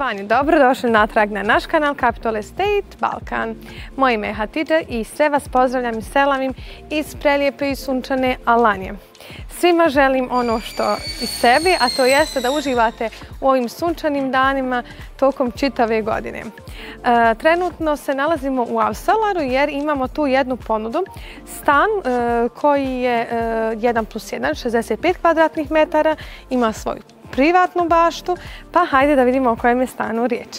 Poštovani, dobrodošli natrag na naš kanal Capital Estate Balkan. Moje ime je Hatidža i sve vas pozdravljam i selamim iz prelijepe i sunčane Alanije. Svima želim ono što i sebi, a to jeste da uživate u ovim sunčanim danima tokom čitave godine. Trenutno se nalazimo u Avsalaru jer imamo tu jednu ponudu. Stan koji je 1+1, 65 kvadratnih metara, ima svoju privatnu baštu, pa hajde da vidimo o kojem je stanu riječ.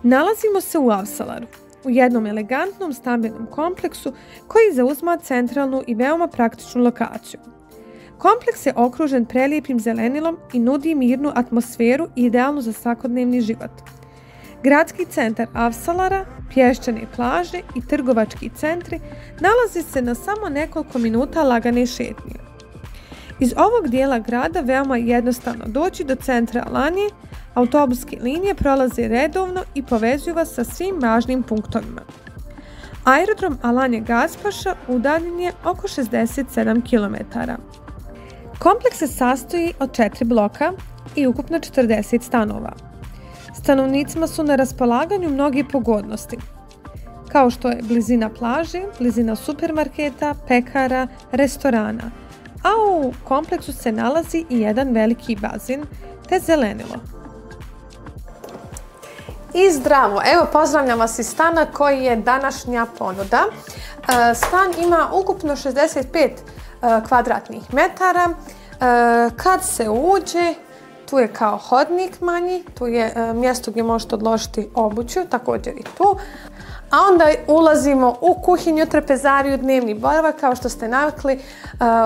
Nalazimo se u Avsalaru, u jednom elegantnom stambenom kompleksu koji zauzima centralnu i veoma praktičnu lokaciju. Kompleks je okružen prelijepim zelenilom i nudi mirnu atmosferu idealnu za svakodnevni život. Gradski centar Avsalara, pješčane plaže i trgovački centri nalazi se na samo nekoliko minuta lagane šetnje. Iz ovog dijela grada veoma je jednostavno doći do centra Alanije, autobuske linije prolaze redovno i povezuju vas sa svim važnim punktovima. Aerodrom Alanya Gaspaša udaljen je oko 67 km. Kompleks se sastoji od 4 bloka i ukupno 40 stanova. Stanovnicima su na raspolaganju mnogi pogodnosti, kao što je blizina plaže, blizina supermarketa, pekara, restorana, a u kompleksu se nalazi i jedan veliki bazen te zelenilo. I zdravo, evo pozdravljam vas iz stana koji je današnja ponuda. Stan ima ukupno 65 kvadratnih metara. Kad se uđe, tu je kao hodnik manji, tu je mjesto gdje možete odložiti obuću, također i tu. A onda ulazimo u kuhinju, trpezariju, dnevni boravak, kao što ste navikli.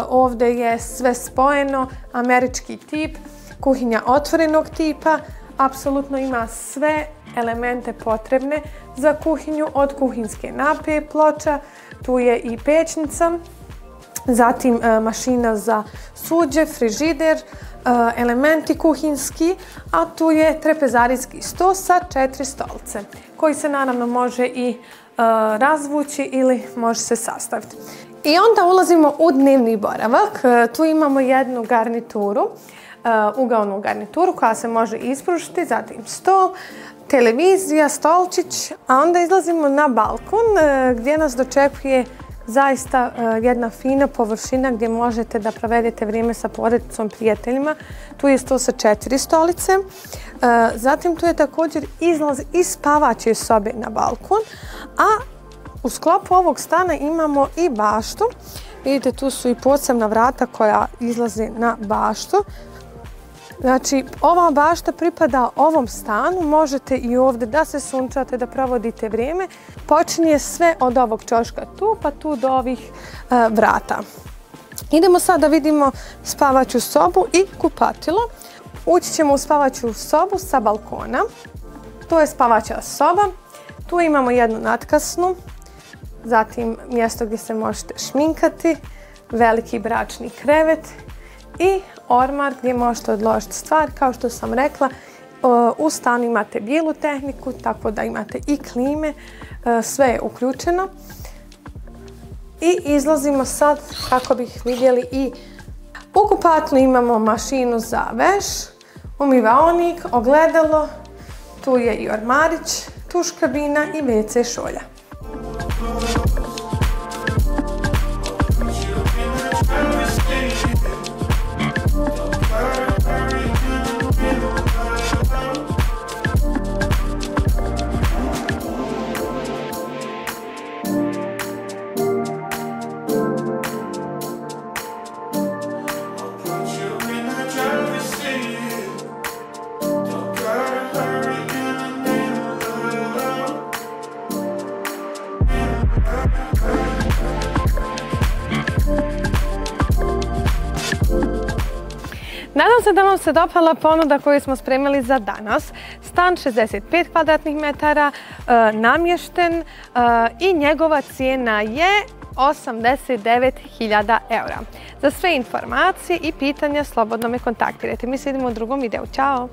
Ovdje je sve spojeno, američki tip, kuhinja otvorenog tipa, apsolutno ima sve elemente potrebne za kuhinju, od kuhinske nape, ploča, tu je i pećnica, zatim mašina za suđe, frižider, elementi kuhinski, a tu je trepezarijski sto sa 4 stolice, koji se naravno može i razvući ili može se sastaviti. I onda ulazimo u dnevni boravak. Tu imamo jednu garnituru, ugaonu garnituru koja se može ispružiti, zatim stol, televizija, stolčić, a onda izlazimo na balkon gdje nas dočekuje zaista jedna fina površina gdje možete da provedete vrijeme sa porodicom, prijateljima. Tu je sto sa 4 stolice. Zatim tu je također izlaz iz spavaće sobe na balkon, a u sklopu ovog stana imamo i baštu. Vidite, tu su i posebna vrata koja izlaze na baštu. Znači, ova bašta pripada ovom stanu, možete i ovdje da se sunčate, da provodite vrijeme. Počinje sve od ovog ćoška tu, pa tu do ovih vrata. Idemo sad da vidimo spavaću sobu i kupatilo. Ući ćemo u spavaću sobu sa balkona. Tu je spavaća soba, tu imamo jednu natkasnu, zatim mjesto gdje se možete šminkati, veliki bračni krevet i ormar gdje možete odložiti stvari. Kao što sam rekla, u stanu imate bijelu tehniku, tako da imate i klime, sve je uključeno. I izlazimo sad kako bih vidjeli i u kupatlu imamo mašinu za veš, umivaonik, ogledalo, tu je i ormarić, tuš kabina i WC šolja. Nadam se da vam se dopala ponuda koju smo spremili za danas. Stan 65 kvadratnih metara, namješten i njegova cijena je 89.000 eura. Za sve informacije i pitanja slobodno me kontaktirajte. Mi se vidimo u drugom videu. Ćao!